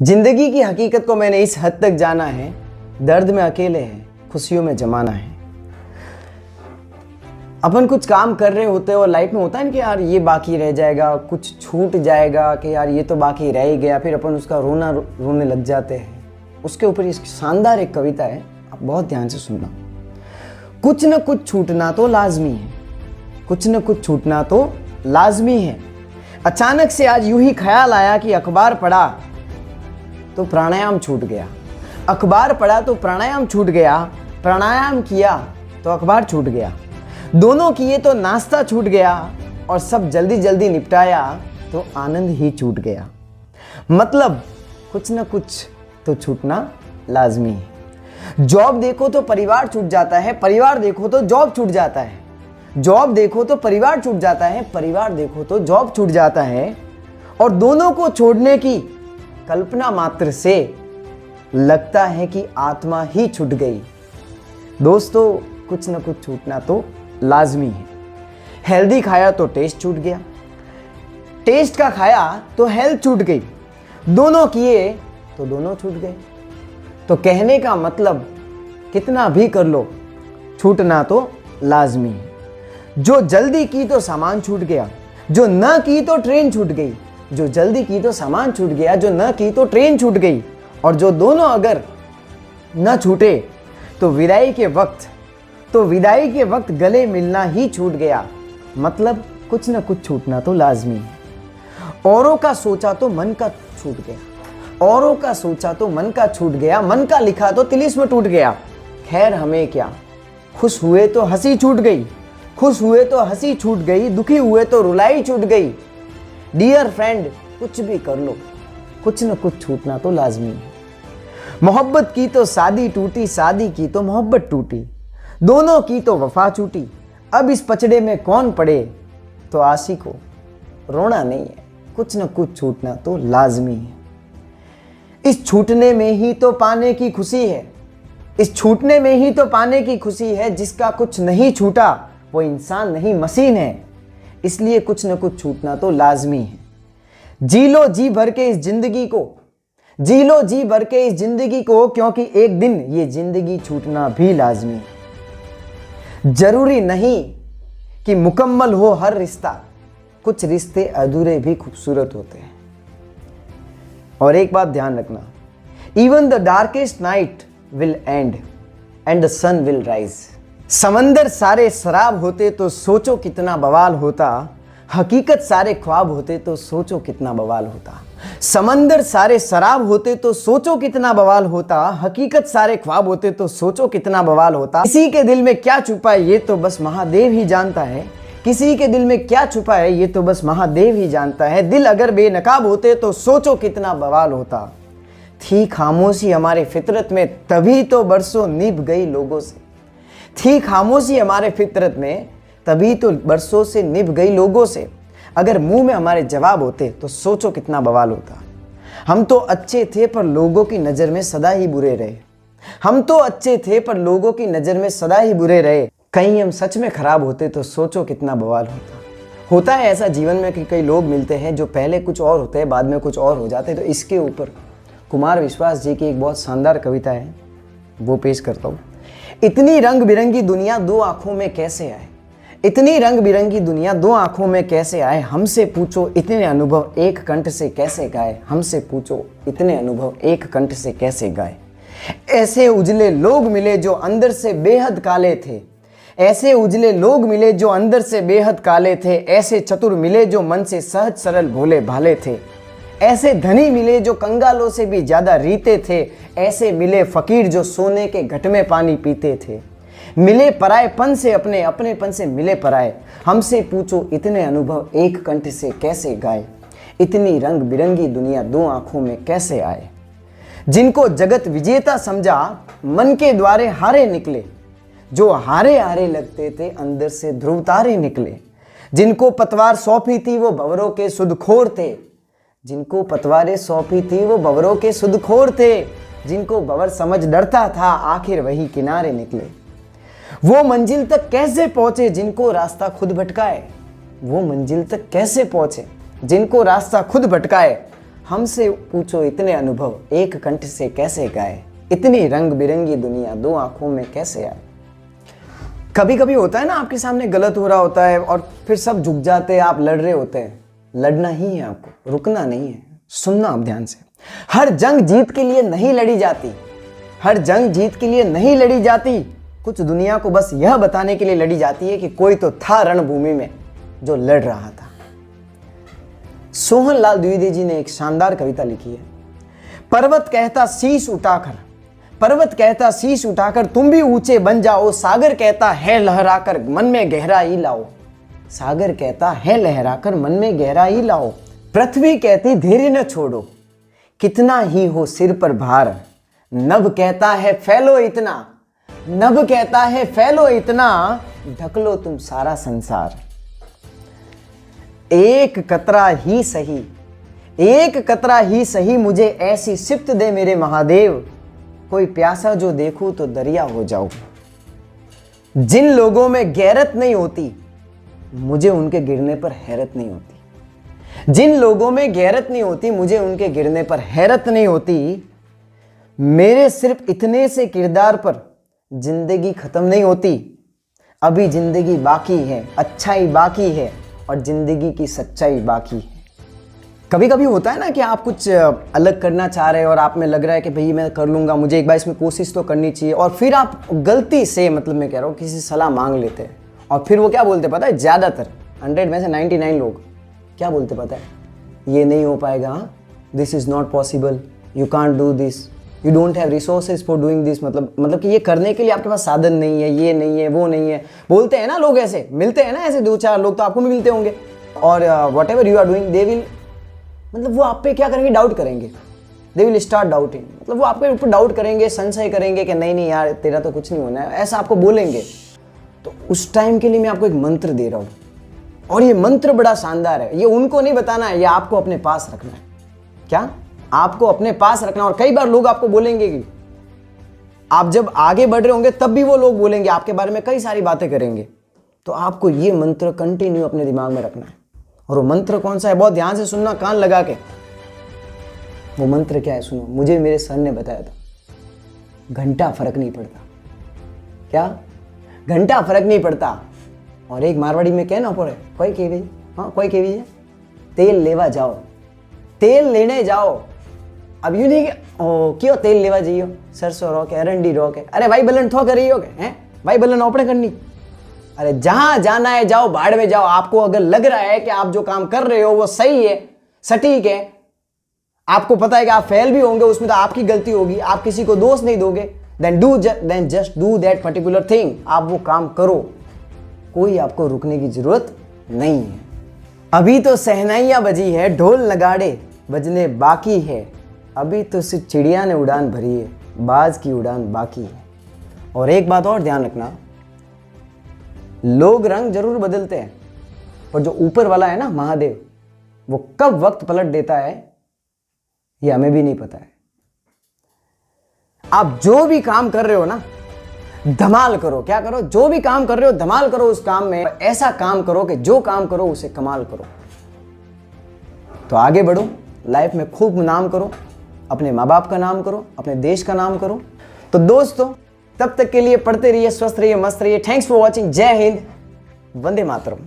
जिंदगी की हकीकत को मैंने इस हद तक जाना है, दर्द में अकेले हैं, खुशियों में जमाना है। अपन कुछ काम कर रहे होते हैं और लाइफ में होता है ना कि यार ये बाकी रह जाएगा, कुछ छूट जाएगा कि यार ये तो बाकी रह ही गया, फिर अपन उसका रोने लग जाते हैं। उसके ऊपर ये शानदार एक कविता है, आप बहुत ध्यान से सुनना। कुछ न कुछ छूटना तो लाजमी है, कुछ न कुछ छूटना तो लाजमी है। अचानक से आज यूं ही ख्याल आया कि अखबार पढ़ा तो प्राणायाम छूट गया, अखबार पढ़ा तो प्राणायाम छूट गया, प्राणायाम किया तो अखबार छूट गया, दोनों किए तो नाश्ता छूट गया, और सब जल्दी जल्दी निपटाया तो आनंद ही छूट गया। मतलब कुछ न कुछ तो छूटना लाजमी है। जॉब देखो तो परिवार छूट जाता है, परिवार देखो तो जॉब छूट जाता है, जॉब देखो तो परिवार छूट जाता है, परिवार देखो तो जॉब छूट जाता है, और दोनों को छोड़ने की कल्पना मात्र से लगता है कि आत्मा ही छूट गई। दोस्तों, कुछ न कुछ छूटना तो लाजमी है। हेल्दी खाया तो टेस्ट छूट गया, टेस्ट का खाया तो हेल्थ छूट गई, दोनों किए तो दोनों छूट गए। तो कहने का मतलब कितना भी कर लो, छूटना तो लाजमी है। जो जल्दी की तो सामान छूट गया, जो न की तो ट्रेन छूट गई, जो जल्दी की तो सामान छूट गया, जो न की तो ट्रेन छूट गई, और जो दोनों अगर न छूटे तो विदाई के वक्त गले मिलना ही छूट गया। मतलब कुछ न कुछ छूटना तो लाजमी है। औरों का सोचा तो मन का छूट गया, औरों का सोचा तो मन का छूट गया, मन का लिखा तो तिलिस्म टूट गया। खैर हमें क्या, खुश हुए तो हंसी छूट गई, खुश हुए तो हंसी छूट गई, दुखी हुए तो रुलाई छूट गई। डियर फ्रेंड, कुछ भी कर लो, कुछ न कुछ छूटना तो लाजमी है। मोहब्बत की तो शादी टूटी, शादी की तो मोहब्बत टूटी, दोनों की तो वफा छूटी। अब इस पचड़े में कौन पड़े, तो आशिक को रोना नहीं है, कुछ न कुछ छूटना तो लाजमी है। इस छूटने में ही तो पाने की खुशी है, इस छूटने में ही तो पाने की खुशी है। जिसका कुछ नहीं छूटा वो इंसान नहीं मशीन है, इसलिए कुछ न कुछ छूटना तो लाजमी है। जी लो जी भर के इस जिंदगी को, जी लो जी भर के इस जिंदगी को, क्योंकि एक दिन ये जिंदगी छूटना भी लाजमी है। जरूरी नहीं कि मुकम्मल हो हर रिश्ता, कुछ रिश्ते अधूरे भी खूबसूरत होते हैं। और एक बात ध्यान रखना, even the darkest night will end and the sun will rise. समंदर सारे शराब होते तो सोचो कितना बवाल होता, हकीकत सारे ख्वाब होते तो सोचो कितना बवाल होता। समंदर सारे शराब होते तो सोचो कितना बवाल होता, हकीकत सारे ख्वाब होते तो सोचो कितना बवाल होता। किसी के दिल में क्या छुपा है ये तो बस महादेव ही जानता है, किसी के दिल में क्या छुपा है ये तो बस महादेव ही जानता है। दिल अगर बेनकाब होते तो सोचो कितना बवाल होता। थी खामोशी हमारे फितरत में, तभी तो बरसों निभ गई लोगों से। थी खामोशी हमारे फितरत में, तभी तो बरसों से निभ गई लोगों से। अगर मुंह में हमारे जवाब होते तो सोचो कितना बवाल होता। हम तो अच्छे थे पर लोगों की नज़र में सदा ही बुरे रहे, हम तो अच्छे थे पर लोगों की नज़र में सदा ही बुरे रहे। कहीं हम सच में खराब होते तो सोचो कितना बवाल होता। होता है ऐसा जीवन में कि कई लोग मिलते हैं जो पहले कुछ और होते हैं, बाद में कुछ और हो जाते हैं। तो इसके ऊपर कुमार विश्वास जी की एक बहुत शानदार कविता है, वो पेश करता हूँ। इतनी रंग बिरंगी दुनिया दो आंखों में कैसे आए, इतनी रंग बिरंगी दुनिया दो आंखों में कैसे आए। हमसे पूछो इतने अनुभव एक कंठ से कैसे गाए, हमसे पूछो इतने अनुभव एक कंठ से कैसे गाए। ऐसे उजले लोग मिले जो अंदर से बेहद काले थे, ऐसे उजले लोग मिले जो अंदर से बेहद काले थे। ऐसे चतुर मिले जो मन से सहज सरल भोले भाले थे, ऐसे धनी मिले जो कंगालों से भी ज्यादा रीते थे। ऐसे मिले फकीर जो सोने के घट में पानी पीते थे। मिले परायेपन से अपने, अपनेपन से मिले पराए। हमसे पूछो इतने अनुभव एक कंठ से कैसे गाए। इतनी रंग बिरंगी दुनिया दो आंखों में कैसे आए। जिनको जगत विजेता समझा मन के द्वारे हारे निकले, जो हारे हारे लगते थे अंदर से ध्रुव तारे निकले। जिनको पतवार सौंपी थी वो भंवरों के सुदखोर थे, जिनको पतवारें सौंपी थी वो भंवरों के सुदखोर थे। जिनको भंवर समझ डरता था आखिर वही किनारे निकले। वो मंजिल तक कैसे पहुंचे जिनको रास्ता खुद भटकाए, वो मंजिल तक कैसे पहुंचे जिनको रास्ता खुद भटकाए। हमसे पूछो इतने अनुभव एक कंठ से कैसे गाए, इतनी रंग बिरंगी दुनिया दो आंखों में कैसे आए। कभी कभी होता है ना, आपके सामने गलत हो रहा होता है और फिर सब झुक जाते हैं, आप लड़ रहे होते हैं। लड़ना ही है आपको, रुकना नहीं है। सुनना आप ध्यान से, हर जंग जीत के लिए नहीं लड़ी जाती, हर जंग जीत के लिए नहीं लड़ी जाती। कुछ दुनिया को बस यह बताने के लिए लड़ी जाती है कि कोई तो था रणभूमि में जो लड़ रहा था। सोहन लाल द्विवेदी जी ने एक शानदार कविता लिखी है। पर्वत कहता शीश उठाकर, पर्वत कहता शीश उठाकर तुम भी ऊंचे बन जाओ, सागर कहता है लहराकर मन में गहराई लाओ, सागर कहता है लहराकर मन में गहराई लाओ। पृथ्वी कहती धैर्य न छोड़ो, कितना ही हो सिर पर भार, नभ कहता है फैलो इतना, नभ कहता है फैलो इतना, ढक लो तुम सारा संसार। एक कतरा ही सही, एक कतरा ही सही मुझे ऐसी सिफ्त दे मेरे महादेव, कोई प्यासा जो देखूं तो दरिया हो जाऊं। जिन लोगों में गैरत नहीं होती मुझे उनके गिरने पर हैरत नहीं होती, जिन लोगों में गैरत नहीं होती मुझे उनके गिरने पर हैरत नहीं होती। मेरे सिर्फ इतने से किरदार पर जिंदगी खत्म नहीं होती, अभी जिंदगी बाकी है, अच्छाई बाकी है और जिंदगी की सच्चाई बाकी है। कभी कभी होता है ना कि आप कुछ अलग करना चाह रहे हैं और आप में लग रहा है कि भाई मैं कर लूंगा, मुझे एक बार इसमें कोशिश तो करनी चाहिए, और फिर आप गलती से, मतलब मैं कह रहा हूँ, किसी से सलाह मांग लेते हैं और फिर वो क्या बोलते पता है, ज़्यादातर 100 में से 99 लोग क्या बोलते पता है, ये नहीं हो पाएगा, this is not possible, you can't do this, you don't have resources for doing this. मतलब कि ये करने के लिए आपके पास साधन नहीं है, ये नहीं है, वो नहीं है, बोलते हैं ना लोग, ऐसे मिलते हैं ना, ऐसे 2-4 लोग तो आपको भी मिलते होंगे। और whatever you are doing they will, मतलब वो आप पे क्या करेंगे, डाउट करेंगे, दे विल स्टार्ट डाउटिंग, मतलब वो आपके ऊपर डाउट करेंगे, संशय करेंगे कि नहीं नहीं यार तेरा तो कुछ नहीं होना है, ऐसा आपको बोलेंगे। तो उस टाइम के लिए मैं आपको एक मंत्र दे रहा हूँ और ये मंत्र बड़ा शानदार है। ये उनको नहीं बताना है, ये आपको अपने पास रखना है। क्या आपको अपने पास रखना। और कई बार लोग आपको बोलेंगे कि आप जब आगे बढ़ रहे होंगे तब भी वो लोग बोलेंगे आपके बारे में, कई सारी बातें करेंगे। तो आपको ये मंत्र कंटिन्यू अपने दिमाग में रखना है। और वो मंत्र कौन सा है, बहुत ध्यान से सुनना, कान लगा के। वो मंत्र क्या है सुनो, मुझे मेरे सर ने बताया था, घंटा फर्क नहीं पड़ता। क्या? घंटा फर्क नहीं पड़ता। और एक मारवाड़ी में कहना पड़े, कोई केवी, हाँ कोई केवी है, तेल लेवा जाओ, तेल लेने जाओ। अब यूं नहीं कि क्यों तेल लेवा जाइयो, सरसों रोके, अरंडी रोके, अरे भाई बलन थो करी हो गए हैं, भाई बलन ओपड़े करनी। अरे जहां जाना है जाओ, भाड़ में जाओ। आपको अगर लग रहा है कि आप जो काम कर रहे हो वो सही है, सटीक है, आपको पता है कि आप फेल भी होंगे, उसमें तो आपकी गलती होगी, आप किसी को दोष नहीं दोगे, then just do that particular thing. आप वो काम करो, कोई आपको रुकने की जरूरत नहीं है। अभी तो सहनाइयां बजी है, ढोल नगाड़े बजने बाकी है, अभी तो सिर्फ चिड़िया ने उड़ान भरी है, बाज की उड़ान बाकी है। और एक बात और ध्यान रखना, लोग रंग जरूर बदलते हैं, पर जो ऊपर वाला है ना महादेव, वो कब वक्त पलट देता है ये हमें भी नहीं पता है। आप जो भी काम कर रहे हो ना, धमाल करो। क्या करो? जो भी काम कर रहे हो धमाल करो उस काम में, ऐसा काम करो कि जो काम करो उसे कमाल करो। तो आगे बढ़ो, लाइफ में खूब नाम करो, अपने माँ बाप का नाम करो, अपने देश का नाम करो। तो दोस्तों तब तक के लिए पढ़ते रहिए, स्वस्थ रहिए, मस्त रहिए। Thanks for watching. जय हिंद, वंदे मातरम।